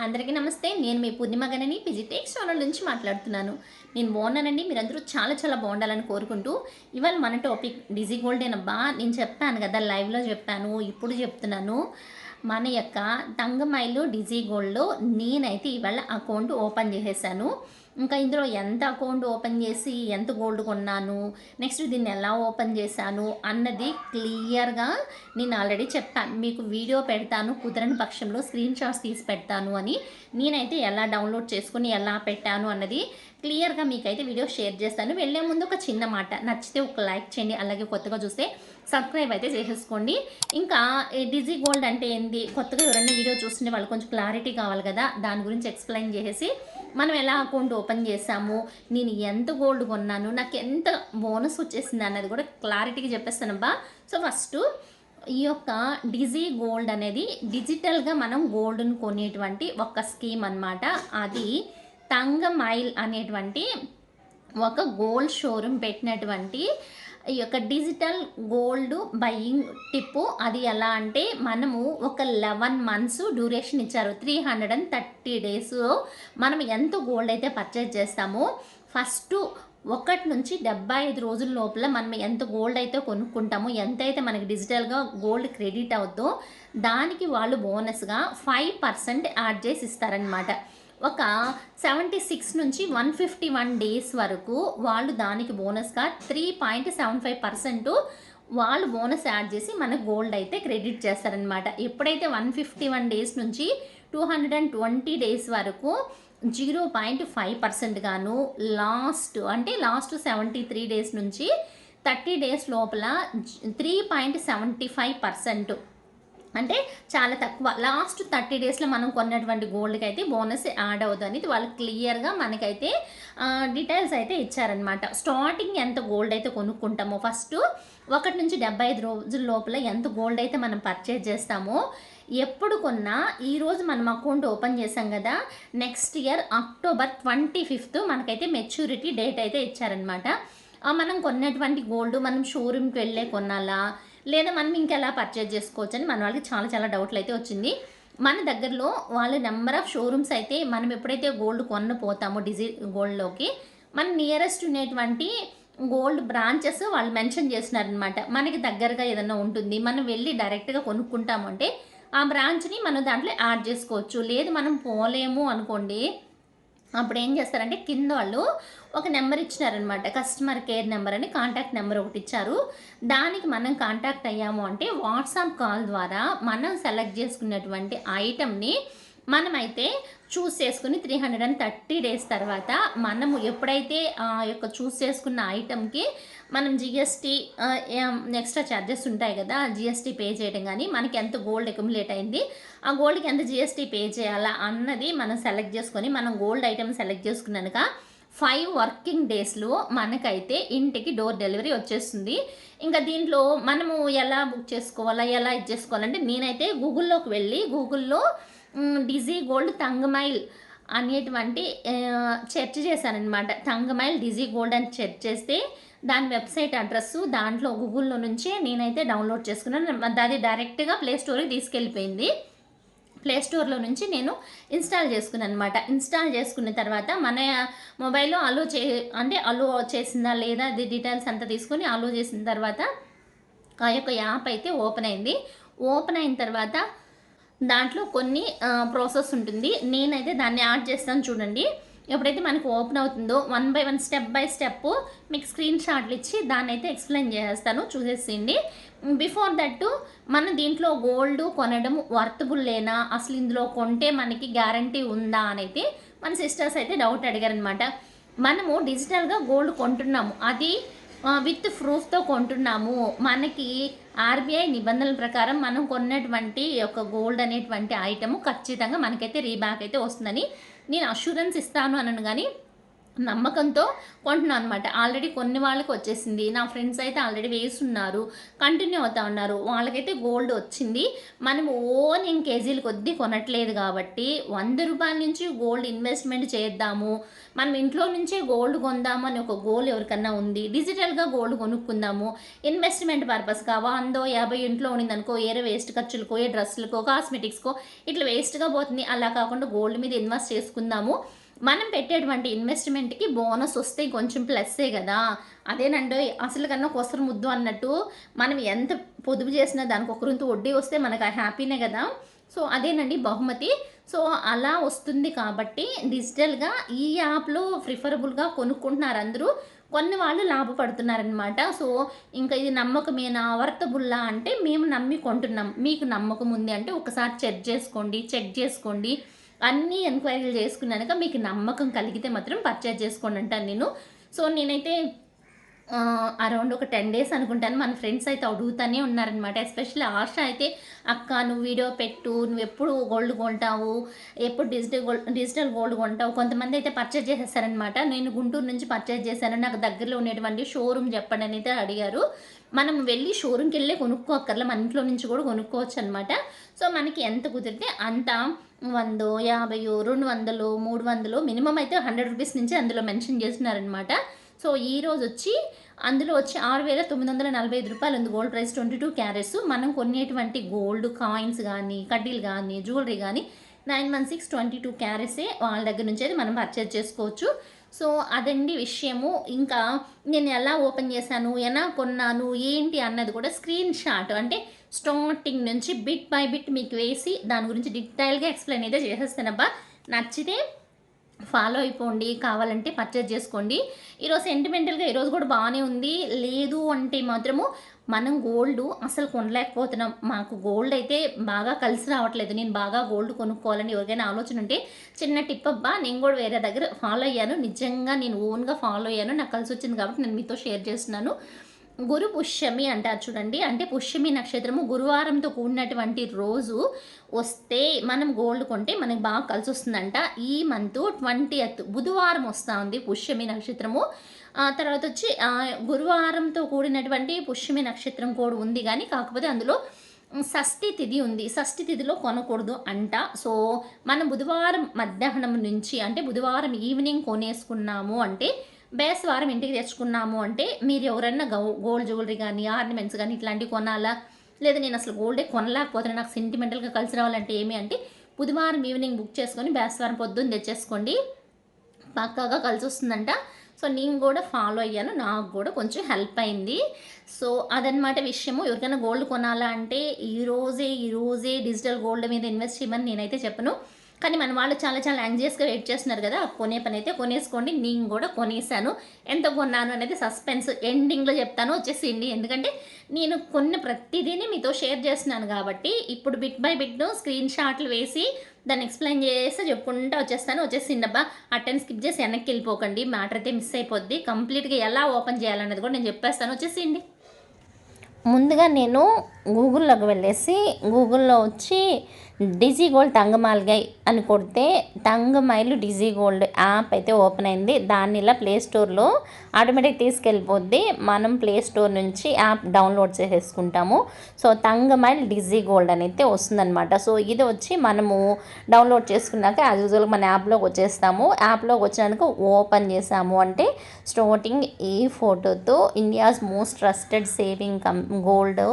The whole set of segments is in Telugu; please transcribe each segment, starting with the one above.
అందరికీ నమస్తే. నేను మీ పూర్ణిమ గనని పిజిటెక్స్ ఛానల్ నుంచి మాట్లాడుతున్నాను. నేను బాగున్నానండి. మీరందరూ చాలా చాలా బాగుండాలని కోరుకుంటూ, ఇవాళ మన టాపిక్ డిజీ గోల్డేనబ్బా. నేను చెప్పాను కదా, లైవ్‌లో చెప్పాను, ఇప్పుడు చెప్తున్నాను. మన యొక్క తంగమైలు డిజీ గోల్డ్‌లో నేనైతే ఇవాళ అకౌంట్ ఓపెన్ చేసేసాను. ఇంకా ఇందులో ఎంత అకౌంట్ ఓపెన్ చేసి, ఎంత గోల్డ్ కొన్నాను, నెక్స్ట్ దీన్ని ఎలా ఓపెన్ చేశాను అన్నది క్లియర్‌గా నేను ఆల్రెడీ చెప్పాను. మీకు వీడియో పెడతాను, కుదరని పక్షంలో స్క్రీన్ షాట్స్ తీసి పెడతాను అని. నేనైతే ఎలా డౌన్లోడ్ చేసుకొని ఎలా పెట్టాను అన్నది క్లియర్‌గా మీకైతే వీడియో షేర్ చేస్తాను. వెళ్ళే ముందు ఒక చిన్న మాట, నచ్చితే ఒక లైక్ చేయండి. అలాగే కొత్తగా చూస్తే సబ్స్క్రైబ్ అయితే చేసేసుకోండి. ఇంకా డిజీ గోల్డ్ అంటే ఏంది, కొత్తగా ఎవరైనా వీడియో చూస్తుంటే వాళ్ళు కొంచెం క్లారిటీ కావాలి కదా, దాని గురించి ఎక్స్ప్లెయిన్ చేసేసి మనం ఎలా అకౌంట్ ఓపెన్ చేసాము, నేను ఎంత గోల్డ్ కొన్నాను, నాకు ఎంత బోనస్ వచ్చేసింది అన్నది కూడా క్లారిటీగా చెప్పేస్తానబ్బా. సో ఫస్ట్ ఈ యొక్క డిజీ గోల్డ్ అనేది డిజిటల్గా మనం గోల్డ్ను కొనేటువంటి ఒక స్కీమ్ అనమాట. అది తంగమైల్ అనేటువంటి ఒక గోల్డ్ షోరూమ్ పెట్టినటువంటి ఈ యొక్క డిజిటల్ గోల్డ్ బయింగ్ టిప్పు. అది ఎలా అంటే, మనము ఒక 11 మంత్స్ డ్యూరేషన్ ఇచ్చారు. 330 డేస్ మనం ఎంత గోల్డ్ అయితే పర్చేజ్ చేస్తామో, ఫస్ట్ 1 నుంచి 75 రోజుల లోపల మనం ఎంత గోల్డ్ అయితే కొనుక్కుంటామో, ఎంతైతే మనకి డిజిటల్గా గోల్డ్ క్రెడిట్ అవుద్దో దానికి వాళ్ళు బోనస్గా 5% యాడ్ చేసి ఇస్తారనమాట. ఒక 76 నుంచి 151 డేస్ వరకు వాళ్ళు దానికి బోనస్గా 3.75% వాళ్ళు బోనస్ యాడ్ చేసి మన గోల్డ్ అయితే క్రెడిట్ చేస్తారనమాట. ఎప్పుడైతే 151 డేస్ నుంచి 220 డేస్ వరకు 0.5% గాను, లాస్ట్ 73 డేస్ నుంచి 30 డేస్ లోపల 3.75%, అంటే చాలా తక్కువ, లాస్ట్ 30 డేస్లో మనం కొన్నటువంటి గోల్డ్కి అయితే బోనస్ యాడ్ అవుతుంది. వాళ్ళు క్లియర్గా మనకైతే డీటెయిల్స్ అయితే ఇచ్చారనమాట. స్టార్టింగ్ ఎంత గోల్డ్ అయితే కొనుక్కుంటామో, ఫస్ట్ 1 నుంచి 75 రోజుల లోపల ఎంత గోల్డ్ అయితే మనం పర్చేజ్ చేస్తామో, ఎప్పుడు కొన్నా, ఈరోజు మనం అకౌంట్ ఓపెన్ చేసాం కదా, నెక్స్ట్ ఇయర్ అక్టోబర్ 25th మనకైతే మెచ్యూరిటీ డేట్ అయితే ఇచ్చారనమాట. మనం కొన్నటువంటి గోల్డ్ మనం షోరూమ్కి వెళ్ళే కొనాలా, లేదా మనం ఇంకెలా పర్చేజ్ చేసుకోవచ్చు అని మన వాళ్ళకి చాలా చాలా డౌట్లు అయితే వచ్చింది. మన దగ్గరలో వాళ్ళ నెంబర్ ఆఫ్ షోరూమ్స్ అయితే, మనం ఎప్పుడైతే గోల్డ్ కొన్న పోతామో డిజీ గోల్డ్లోకి, మన నియరెస్ట్ ఉన్నటువంటి గోల్డ్ బ్రాంచెస్ వాళ్ళు మెన్షన్ చేస్తున్నారనమాట. మనకి దగ్గరగా ఏదైనా ఉంటుంది, మనం వెళ్ళి డైరెక్ట్గా కొనుక్కుంటాము అంటే ఆ బ్రాంచ్ని మనం దాంట్లో యాడ్ చేసుకోవచ్చు. లేదు మనం పోలేము అనుకోండి, అప్పుడు ఏం చేస్తారంటే కింద వాళ్ళు ఒక నెంబర్ ఇచ్చినారనమాట. కస్టమర్ కేర్ నెంబర్ అని కాంటాక్ట్ నెంబర్ ఒకటి ఇచ్చారు. దానికి మనం కాంటాక్ట్ అయ్యాము అంటే వాట్సాప్ కాల్ ద్వారా మనం సెలెక్ట్ చేసుకున్నటువంటి ఐటమ్ని మనమైతే చూస్ చేసుకుని 330 డేస్ తర్వాత మనము ఎప్పుడైతే ఆ యొక్క చూస్ చేసుకున్న ఐటమ్కి మనం జిఎస్టీ ఎక్స్ట్రా ఛార్జెస్ ఉంటాయి కదా, జిఎస్టీ పే చేయడం, కానీ మనకి ఎంత గోల్డ్ అక్యుములేట్ అయింది, ఆ గోల్డ్కి ఎంత జిఎస్టీ పే చేయాలా అన్నది మనం సెలెక్ట్ చేసుకొని, మనం గోల్డ్ ఐటమ్ సెలెక్ట్ చేసుకున్నాక 5 వర్కింగ్ డేస్లో మనకైతే ఇంటికి డోర్ డెలివరీ వచ్చేస్తుంది. ఇంకా దీంట్లో మనము ఎలా బుక్ చేసుకోవాలా, ఎలా ఇది చేసుకోవాలంటే, నేనైతే గూగుల్లోకి వెళ్ళి గూగుల్లో డిజీ గోల్డ్ తంగమైల్ అనేటువంటి సెర్చ్ చేశానమాట. తంగమైల్ డిజీ గోల్డ్ అని సెర్చ్ చేస్తే దాని వెబ్సైట్ అడ్రస్సు దాంట్లో గూగుల్లో నుంచే నేనైతే డౌన్లోడ్ చేసుకున్నాను. అది డైరెక్ట్గా ప్లే స్టోర్కి తీసుకెళ్ళిపోయింది. ప్లే స్టోర్లో నుంచి నేను ఇన్స్టాల్ చేసుకున్నాను అనమాట. ఇన్స్టాల్ చేసుకున్న తర్వాత మన మొబైల్లో అలో చేసిందా లేదా అది డీటెయిల్స్ అంతా తీసుకొని అలో చేసిన తర్వాత ఆ యొక్క యాప్ అయితే ఓపెన్ అయింది. ఓపెన్ అయిన తర్వాత దాంట్లో కొన్ని ప్రాసెస్ ఉంటుంది. నేనైతే దాన్ని యాడ్ చేస్తాను చూడండి. ఎప్పుడైతే మనకు ఓపెన్ అవుతుందో 1 by 1 స్టెప్ బై స్టెప్ మీకు స్క్రీన్ షాట్లు ఇచ్చి దాన్ని అయితే ఎక్స్ప్లెయిన్ చేస్తాను, చూసేసింది. బిఫోర్ దట్ మన దీంట్లో గోల్డ్ కొనడం వర్తబుల్ లేనా, అసలు ఇందులో కొంటే మనకి గ్యారంటీ ఉందా అని అయితే మన సిస్టర్స్ అయితే డౌట్ అడిగారనమాట. మనము డిజిటల్గా గోల్డ్ కొంటున్నాము, అది విత్ ప్రూఫ్తో కొంటున్నాము. మనకి ఆర్బీఐ నిబంధనల ప్రకారం మనం కొన్నటువంటి ఒక గోల్డ్ అనేటువంటి ఐటమ్ ఖచ్చితంగా మనకైతే రీబ్యాక్ అయితే వస్తుందని నేను అష్యూరెన్స్ ఇస్తాను అనను. కానీ నమ్మకంతో కొంటున్నాను అనమాట. ఆల్రెడీ కొన్ని వాళ్ళకి వచ్చేసింది. నా ఫ్రెండ్స్ అయితే ఆల్రెడీ వేసున్నారు. కంటిన్యూ అవుతా ఉన్నారు. వాళ్ళకైతే గోల్డ్ వచ్చింది. మనం ఇన్ కేజీల కొద్దీ కొనట్లేదు కాబట్టి రూ. 100 నుంచి గోల్డ్ ఇన్వెస్ట్‌మెంట్ చేద్దాము. మనం ఇంట్లో నుంచే గోల్డ్ కొందాము అని ఒక గోల్ ఎవరికన్నా ఉంది. డిజిటల్‌గా గోల్డ్ కొనుక్కుందాము. ఇన్వెస్ట్‌మెంట్ పర్పస్‌గా 100, 50 ఇంట్లో ఉన్నదనుకో ఏరే వేస్ట్ ఖర్చులకో, ఏ డ్రెస్సులకో, కాస్మెటిక్స్‌కో ఇట్లా వేస్ట్‌గా పోతుంది. అలా కాకుండా గోల్డ్ మీద ఇన్వెస్ట్ చేసుకుందాము. మనం పెట్టేటువంటి ఇన్వెస్ట్మెంట్‌కి బోనస్ వస్తే కొంచెం ప్లస్సే గదా! అదేనండోయ్ అసలు కన్నా కొసరు ముద్దు అన్నట్టు మనం ఎంత పొదుపు చేసినా దానికి ఒకరింత వడ్డీ వస్తే మనకు ఆ హ్యాపీనే గదా! సో, అదేనండి బహుమతి. సో, అలా వస్తుంది కాబట్టి డిజిటల్‌గా ఈ యాప్‌లో ప్రిఫరబుల్‌గా కొనుక్కుంటున్నారు అందరూ. కొన్ని వాళ్ళు లాభపడుతున్నారనమాట. సో, ఇంకా ఇది నమ్మకమేనా? వర్తబుల్లా? అంటే మేము నమ్మి కొంటున్నాం. మీకు నమ్మకం ఉంది అంటే ఒకసారి చెక్ చేసుకోండి. అన్నీ ఎంక్వైరీలు చేసుకున్నాక మీకు నమ్మకం కలిగితే మాత్రం పర్చేజ్ చేసుకోండి అంటాను నేను. సో, నేనైతే అరౌండ్ ఒక 10 డేస్ అనుకుంటాను. మన ఫ్రెండ్స్ అయితే అడుగుతానే ఉన్నారనమాట. ఎస్పెషల్లీ ఆష అయితే, "అక్క నువ్వు వీడియో పెట్టు. నువ్వెప్పుడు గోల్డ్ కొంటావు? ఎప్పుడు డిజిటల్ గోల్డ్ కొంటావు?" కొంతమంది అయితే పర్చేజ్ చేసేసారనమాట. నేను గుంటూరు నుంచి పర్చేజ్ చేశాను. నాకు దగ్గరలో ఉండేటువంటి షోరూమ్ చెప్పండి అని అయితే అడిగారు. మనం వెళ్ళి షోరూమ్‌కెళ్ళే కొనుక్కోక్కర్లా. మన ఇంట్లో నుంచి కూడా కొనుక్కోవచ్చనమాట. సో, మనకి ఎంత కుదిరితే అంత 100, 50, 200, 300 మినిమమ్ అయితే రూ. 100 నుంచి అందులో మెన్షన్ చేస్తున్నారనమాట. సో, ఈరోజొచ్చి అందులో వచ్చి రూ. 6,945 ఉంది గోల్డ్ ప్రైస్ 22 క్యారెట్స్. మనం కొనేటువంటి గోల్డ్ కాయిన్స్ గానీ, కడ్డీలు గానీ, జ్యువెలరీ గానీ 916 22 క్యారెట్సే వాళ్ళ దగ్గర నుంచి అయితే మనం పర్చేజ్ చేసుకోవచ్చు. సో, అదండి విషయము. ఇంకా నేను ఎలా ఓపెన్ చేశాను, ఎలా కొన్నాను, ఏంటి అన్నది కూడా స్క్రీన్ షాట్ అంటే స్టార్టింగ్ నుంచి బిట్ బై బిట్ మీకు వేసి దాని గురించి డీటెయిల్‌గా ఎక్స్‌ప్లెయిన్ అయితే చేసేస్తానబ్బా. నచ్చితే ఫాలో అయిపోండి. కావాలంటే పర్చేజ్ చేసుకోండి. ఈరోజు సెంటిమెంటల్‌గా ఈరోజు కూడా బానే ఉంది. లేదు అంటే మాత్రము మనం గోల్డు అసలు కొనలేకపోతున్నాం. మాకు గోల్డ్ అయితే బాగా కలిసి రావట్లేదు. నేను బాగా గోల్డ్ కొనుక్కోవాలని ఎవరికైనా ఆలోచన ఉంటే చిన్న టిప్ అబ్బా! నేను కూడా వేరే దగ్గర ఫాలో అయ్యాను. నిజంగా నేను ఓన్‌గా ఫాలో అయ్యాను. నాకు కలిసొచ్చింది కాబట్టి నేను మీతో షేర్ చేస్తున్నాను. గురు పుష్యమి అంటారు చూడండి. అంటే పుష్యమి నక్షత్రము గురువారంతో కూడినటువంటి రోజు వస్తే మనం గోల్డ్ కొంటే మనకు బాగా కలిసొస్తుందంట. ఈ మంత్ 20th బుధవారం వస్తా ఉంది పుష్యమి నక్షత్రము. తర్వాత వచ్చి గురువారంతో కూడినటువంటి పుష్యమి నక్షత్రం కూడా ఉంది గానీ, కాకపోతే అందులో షష్ఠి తిథి ఉంది. షష్ఠి తిథిలో కొనకూడదు అంట. సో, మనం బుధవారం మధ్యాహ్నం నుంచి అంటే బుధవారం ఈవినింగ్ కొనేసుకున్నాము అంటే బేస్తవారం ఇంటికి తెచ్చుకున్నాము అంటే మీరు ఎవరన్నా గోల్డ్ జ్యువెలరీ కానీ, ఆర్నమెంట్స్ కానీ ఇట్లాంటివి కొనాలా? లేదా నేను అసలు గోల్డే కొనలేకపోతున్నాను. నాకు సెంటిమెంటల్‌గా కలిసి రావాలంటే ఏమి అంటే బుధవారం ఈవినింగ్ బుక్ చేసుకొని బేస్తవారం పొద్దున్న తెచ్చేసుకోండి. పక్కాగా కలిసొస్తుందంట. సో, నేను కూడా ఫాలో అయ్యాను. నాకు కూడా కొంచెం హెల్ప్ అయింది. సో, అదనమాట విషయము. ఎవరికైనా గోల్డ్ కొనాలా అంటే ఈ రోజే డిజిటల్ గోల్డ్ మీద ఇన్వెస్ట్ చేయమని నేనైతే చెప్పను. కానీ మన వాళ్ళు చాలా చాలా యాంగ్జియస్‌గా వెయిట్ చేస్తున్నారు కదా! కొనే పనైతే కొనేసుకోండి. నేను కూడా కొనేసాను. ఎంత కొన్నాను అనేది సస్పెన్స్ ఎండింగ్‌లో చెప్తాను వచ్చేసేయండి. ఎందుకంటే నేను కొన్న ప్రతిదీని మీతో షేర్ చేస్తున్నాను కాబట్టి, ఇప్పుడు బిట్ బై బిట్ స్క్రీన్ షాట్లు వేసి దాన్ని ఎక్స్‌ప్లెయిన్ చేసి చెప్పుకుంటా వచ్చేస్తాను. వచ్చేసిండబ్బా! అటెండ్ స్కిప్ చేసి వెనక్కెళ్ళిపోకండి. మ్యాటర్ అయితే మిస్ అయిపోద్ది. కంప్లీట్‌గా ఎలా ఓపెన్ చేయాలన్నది కూడా నేను చెప్పేస్తాను. వచ్చేసేయండి. ముందుగా నేను గూగుల్లోకి వెళ్ళేసి గూగుల్లో వచ్చి డిజీ గోల్డ్ తంగమాల్గై అని కొడితే తంగమైలు డిజీ గోల్డ్ యాప్ అయితే ఓపెన్ అయింది. దాన్ని ఇలా ప్లే స్టోర్లో ఆటోమేటిక్ తీసుకెళ్ళిపోద్ది. మనం ప్లే స్టోర్ నుంచి యాప్ డౌన్లోడ్ చేసేసుకుంటాము. సో, తంగమైల్ డిజీ గోల్డ్ అని అయితే వస్తుందన్నమాట. సో, ఇది వచ్చి మనము డౌన్లోడ్ చేసుకున్నాక యాజ్ యూజువల్గా మన యాప్లోకి వచ్చేస్తాము. యాప్లోకి వచ్చినాక ఓపెన్ చేసాము అంటే స్టార్టింగ్ ఈ ఫోటోతో India's most trusted saving gold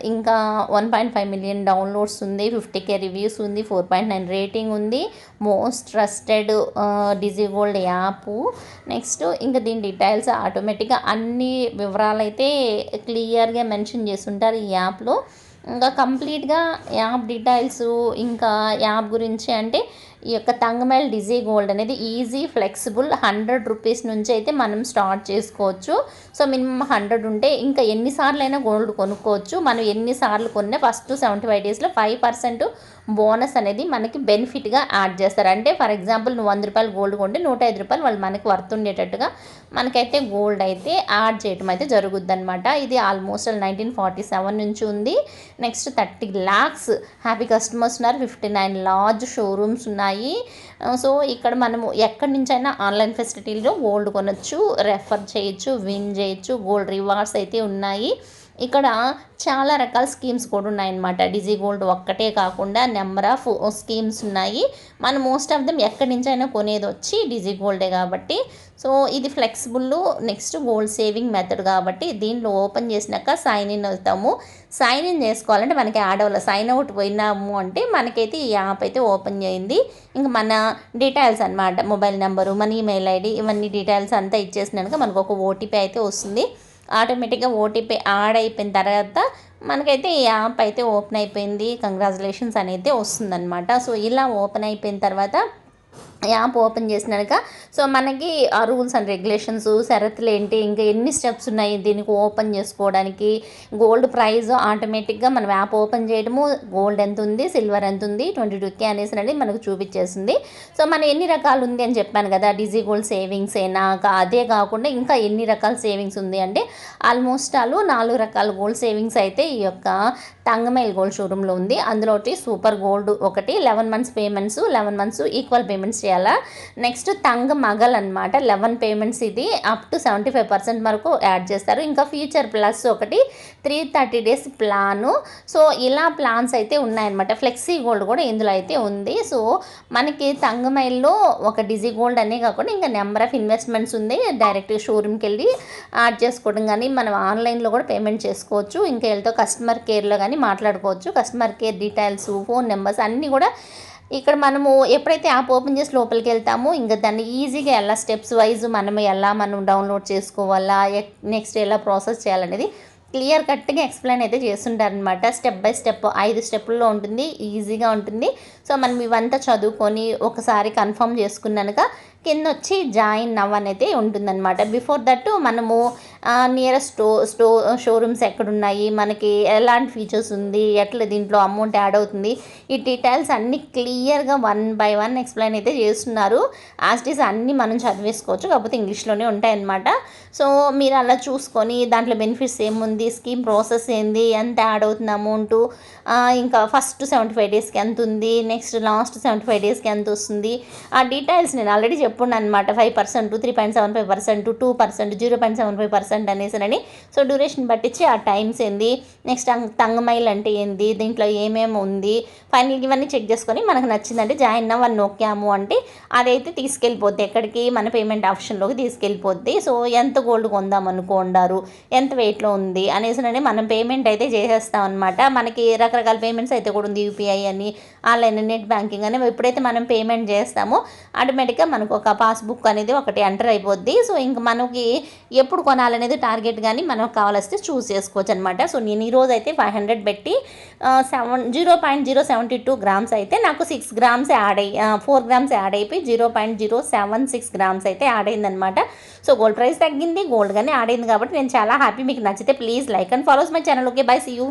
ఇంకా 1.5 మిలియన్ డౌన్లోడ్స్ ఉంది. 50K రివ్యూస్ ఉంది. 4.9 రేటింగ్ ఉంది. Most trusted Digi gold app. Next ఇంకా దీని డీటెయిల్స్ ఆటోమేటిక్గా అన్ని వివరాలు అయితే క్లియర్గా మెన్షన్ చేస్తుంటారు ఈ యాప్లో. ఇంకా కంప్లీట్గా యాప్ డీటెయిల్స్ ఇంకా యాప్ గురించి అంటే ఈ యొక్క తంగమైల్ డిజీ గోల్డ్ అనేది ఈజీ ఫ్లెక్సిబుల్ రూ. 100 నుంచి అయితే మనం స్టార్ట్ చేసుకోవచ్చు. సో, మినిమం 100 ఉంటే ఇంకా ఎన్నిసార్లు గోల్డ్ కొనుక్కోవచ్చు. మనం ఎన్నిసార్లు కొన్నా ఫస్ట్ 75 డేస్లో 5% బోనస్ అనేది మనకి బెనిఫిట్గా యాడ్ చేస్తారు. అంటే ఫర్ ఎగ్జాంపుల్ నువ్వు రూ. 100 గోల్డ్ కొంటే రూ. 105 వాళ్ళు మనకి వర్త్ ఉండేటట్టుగా మనకైతే గోల్డ్ అయితే యాడ్ చేయడం అయితే జరుగుద్దనమాట. ఇది ఆల్మోస్ట్ 1947 నుంచి ఉంది. నెక్స్ట్ 30 lakhs హ్యాపీ కస్టమర్స్ ఉన్నారు. 59 లార్జ్ షోరూమ్స్ ఉన్నాయి. ఉన్నాయి. సో ఇక్కడ మనము ఎక్కడి నుంచైనా ఆన్లైన్ ఫెసిలిటీలో గోల్డ్ కొనొచ్చు, రెఫర్ చేయొచ్చు, విన్ చేయొచ్చు, గోల్డ్ రివార్డ్స్ అయితే ఉన్నాయి. ఇక్కడ చాలా రకాల స్కీమ్స్ కూడా ఉన్నాయన్నమాట. డిజీ గోల్డ్ ఒక్కటే కాకుండా నెంబర్ ఆఫ్ స్కీమ్స్ ఉన్నాయి. మనం మోస్ట్ ఆఫ్ దెమ్ ఎక్కడి నుంచైనా కొనేది వచ్చి డిజీ గోల్డే కాబట్టి, సో ఇది flexible next gold saving method కాబట్టి దీంట్లో ఓపెన్ చేసినాక సైన్ ఇన్ అవుతాము. సైన్ ఇన్ చేసుకోవాలంటే మనకి యాడ్ అవ్వాలి. సైన్ అవుట్ పోయినాము అంటే మనకైతే ఈ యాప్ అయితే ఓపెన్ చేయింది. ఇంకా మన డీటెయిల్స్ అనమాట, మొబైల్ నెంబరు, మన ఈమెయిల్ ఐడి, ఇవన్నీ డీటెయిల్స్ అంతా ఇచ్చేసినాక మనకు ఒక ఓటీపీ అయితే వస్తుంది. ఆటోమేటిక్గా ఓటీపీ యాడ్ అయిపోయిన తర్వాత మనకైతే ఈ యాప్ అయితే ఓపెన్ అయిపోయింది, కంగ్రాచులేషన్స్ అనేది వస్తుందన్నమాట. సో ఇలా ఓపెన్ అయిపోయిన తర్వాత యాప్ ఓపెన్ చేసినాక సో మనకి ఆ రూల్స్ అండ్ రెగ్యులేషన్స్, షరతులు ఏంటి, ఇంకా ఎన్ని స్టెప్స్ ఉన్నాయి దీనికి ఓపెన్ చేసుకోవడానికి, గోల్డ్ ప్రైస్ ఆటోమేటిక్గా మనం యాప్ ఓపెన్ చేయడము, గోల్డ్ ఎంత ఉంది, సిల్వర్ ఎంత ఉంది, 22K అనేసి మనకు చూపించేస్తుంది. సో మనం ఎన్ని రకాలు ఉంది అని చెప్పాను కదా, డిజీ గోల్డ్ సేవింగ్స్ అయినా అదే కాకుండా ఇంకా ఎన్ని రకాల సేవింగ్స్ ఉంది అంటే ఆల్మోస్ట్ 4 రకాల గోల్డ్ సేవింగ్స్ అయితే ఈ యొక్క తంగమైల్ గోల్డ్ షోరూంలో ఉంది. అందులో సూపర్ గోల్డ్ ఒకటి 11 months payments, 11 months equal payments చేయాలా. నెక్స్ట్ తంగ మగల్ అనమాట, 11 పేమెంట్స్, ఇది అప్ టు 75% వరకు యాడ్ చేస్తారు. ఇంకా ఫ్యూచర్ ప్లస్ ఒకటి 330 డేస్ ప్లాను. సో ఇలా ప్లాన్స్ అయితే ఉన్నాయన్నమాట. ఫ్లెక్సీ గోల్డ్ కూడా ఇందులో అయితే ఉంది. సో మనకి తంగమైల్లో ఒక డిజీ గోల్డ్ అనే కాకుండా ఇంకా నెంబర్ ఆఫ్ ఇన్వెస్ట్మెంట్స్ ఉంది. డైరెక్ట్ షోరూమ్కి వెళ్ళి యాడ్ చేసుకోవడం కానీ, మనం ఆన్లైన్లో కూడా పేమెంట్ చేసుకోవచ్చు. ఇంకా వీళ్ళతో కస్టమర్ కేర్లో కానీ మాట్లాడుకోవచ్చు. Customer care details, phone numbers అన్నీ కూడా ఇక్కడ మనము ఎప్పుడైతే యాప్ ఓపెన్ చేసి లోపలికి వెళ్తామో ఇంకా దాన్ని ఈజీగా ఎలా స్టెప్స్ వైజ్ మనం డౌన్లోడ్ చేసుకోవాలా, నెక్స్ట్ ఎలా ప్రాసెస్ చేయాలనేది క్లియర్ కట్గా ఎక్స్ప్లెయిన్ అయితే చేస్తుంటారనమాట. స్టెప్ బై స్టెప్ 5 స్టెప్పుల్లో ఉంటుంది, ఈజీగా ఉంటుంది. సో మనం ఇవంతా చదువుకొని ఒకసారి కన్ఫర్మ్ చేసుకున్నాక కింద వచ్చి జాయిన్ నవ్ అనేది ఉంటుందన్నమాట. బిఫోర్ దట్ మనము నియరెస్ట్ షోరూమ్స్ ఎక్కడున్నాయి, మనకి ఎలాంటి ఫీచర్స్ ఉంది, ఎట్లా దీంట్లో అమౌంట్ యాడ్ అవుతుంది, ఈ డీటెయిల్స్ అన్నీ క్లియర్గా 1 by 1 ఎక్స్ప్లెయిన్ అయితే చేస్తున్నారు. యాజ్ అన్నీ మనం చదివేసుకోవచ్చు, కాకపోతే ఇంగ్లీష్లోనే ఉంటాయన్నమాట. సో మీరు అలా చూసుకొని దాంట్లో బెనిఫిట్స్ ఏముంది, స్కీమ్ ప్రాసెస్ ఏంది, ఎంత యాడ్ అవుతుంది అమౌంటు, ఇంకా ఫస్ట్ 75 డేస్కి ఎంత ఉంది, నెక్స్ట్ లాస్ట్ 75 డేస్కి ఎంత వస్తుంది, ఆ డీటెయిల్స్ నేను ఆల్రెడీ చెప్పున్నాను అనమాట. 5%, 3.75%, 2%, 0.75% అనేసి. సో డ్యూరేషన్ పట్టించి ఆ టైమ్స్ ఏంది, నెక్స్ట్ తంగమైల్ అంటే ఏంది, దీంట్లో ఏమేమి ఉంది, ఫైనల్ ఇవన్నీ చెక్ చేసుకొని మనకు నచ్చిందంటే జాయిన్ అవ్వని నొక్కాము అంటే అదైతే తీసుకెళ్ళిపోద్ది ఎక్కడికి, మన పేమెంట్ ఆప్షన్లోకి తీసుకెళ్ళిపోద్ది. సో ఎంత గోల్డ్ కొందాం అనుకోండారు, ఎంత వెయిట్లో ఉంది అనేసి మనం పేమెంట్ అయితే చేసేస్తాం అనమాట. మనకి రకరకాల పేమెంట్స్ అయితే కూడా ఉంది, యూపీఐ అని, ఆన్లైన్ నెట్ బ్యాంకింగ్ అని. ఎప్పుడైతే మనం పేమెంట్ చేస్తామో ఆటోమేటిక్గా మనకు ఒక పాస్బుక్ అనేది ఒకటి ఎంటర్ అయిపోద్ది. సో ఇంక మనకి ఎప్పుడు కొనాలనేది టార్గెట్ కానీ మనకు కావాల్స్తే చూస్ చేసుకోవచ్చు అనమాట. సో నేను ఈరోజు అయితే 500 పెట్టి 0.072 గ్రామ్స్ అయితే నాకు 6 గ్రామ్స్ యాడ్ అయ్యి 4 గ్రామ్స్ యాడ్ అయిపోయి 0.076 గ్రామ్స్ అయితే యాడ్ అయిందనమాట. సో గోల్డ్ ప్రైస్ తగ్గింది, గోల్డ్ కానీ యాడ్ అయింది కాబట్టి నేను చాలా హ్యాపీ. మీకు నచ్చితే please like and follows my channel. Okay, bye, see you.